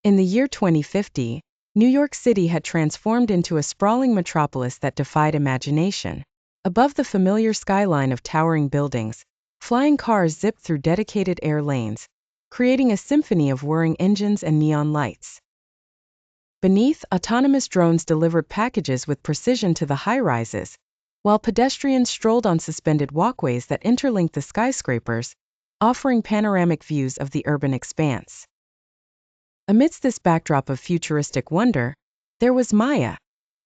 In the year 2050, New York City had transformed into a sprawling metropolis that defied imagination. Above the familiar skyline of towering buildings, flying cars zipped through dedicated air lanes, creating a symphony of whirring engines and neon lights. Beneath, autonomous drones delivered packages with precision to the high-rises, while pedestrians strolled on suspended walkways that interlinked the skyscrapers, offering panoramic views of the urban expanse. Amidst this backdrop of futuristic wonder, there was Maya,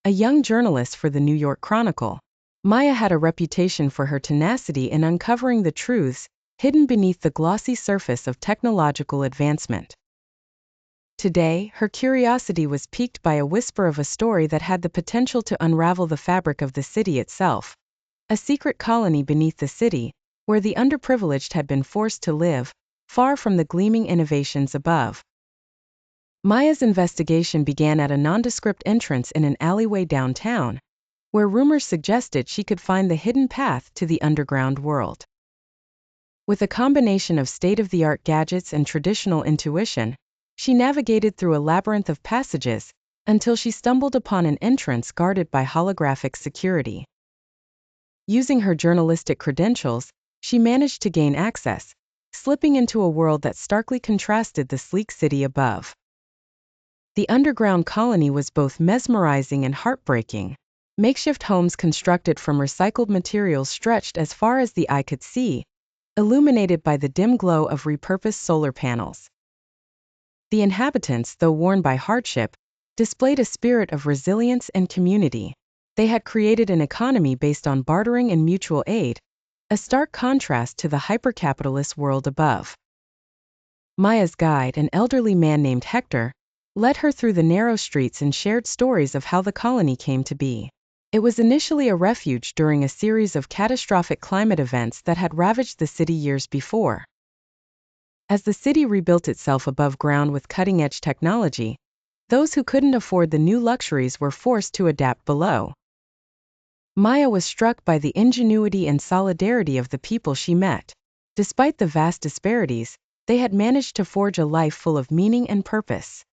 a young journalist for the New York Chronicle. Maya had a reputation for her tenacity in uncovering the truths hidden beneath the glossy surface of technological advancement. Today, her curiosity was piqued by a whisper of a story that had the potential to unravel the fabric of the city itself, a secret colony beneath the city, where the underprivileged had been forced to live, far from the gleaming innovations above. Maya's investigation began at a nondescript entrance in an alleyway downtown, where rumors suggested she could find the hidden path to the underground world. With a combination of state-of-the-art gadgets and traditional intuition, she navigated through a labyrinth of passages until she stumbled upon an entrance guarded by holographic security. Using her journalistic credentials, she managed to gain access, slipping into a world that starkly contrasted the sleek city above. The underground colony was both mesmerizing and heartbreaking. Makeshift homes constructed from recycled materials stretched as far as the eye could see, illuminated by the dim glow of repurposed solar panels. The inhabitants, though worn by hardship, displayed a spirit of resilience and community. They had created an economy based on bartering and mutual aid, a stark contrast to the hypercapitalist world above. Maya's guide, an elderly man named Hector, led her through the narrow streets and shared stories of how the colony came to be. It was initially a refuge during a series of catastrophic climate events that had ravaged the city years before. As the city rebuilt itself above ground with cutting-edge technology, those who couldn't afford the new luxuries were forced to adapt below. Maya was struck by the ingenuity and solidarity of the people she met. Despite the vast disparities, they had managed to forge a life full of meaning and purpose.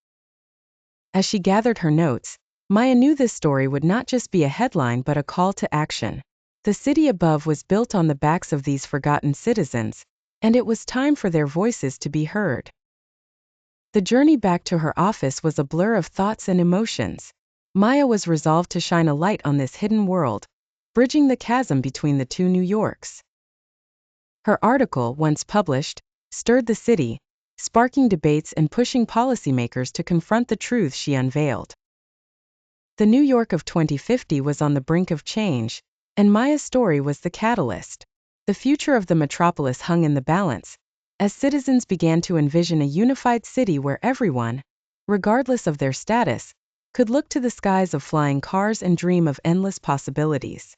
As she gathered her notes, Maya knew this story would not just be a headline but a call to action. The city above was built on the backs of these forgotten citizens, and it was time for their voices to be heard. The journey back to her office was a blur of thoughts and emotions. Maya was resolved to shine a light on this hidden world, bridging the chasm between the two New Yorks. Her article, once published, stirred the city, sparking debates and pushing policymakers to confront the truths she unveiled. The New York of 2050 was on the brink of change, and Maya's story was the catalyst. The future of the metropolis hung in the balance, as citizens began to envision a unified city where everyone, regardless of their status, could look to the skies of flying cars and dream of endless possibilities.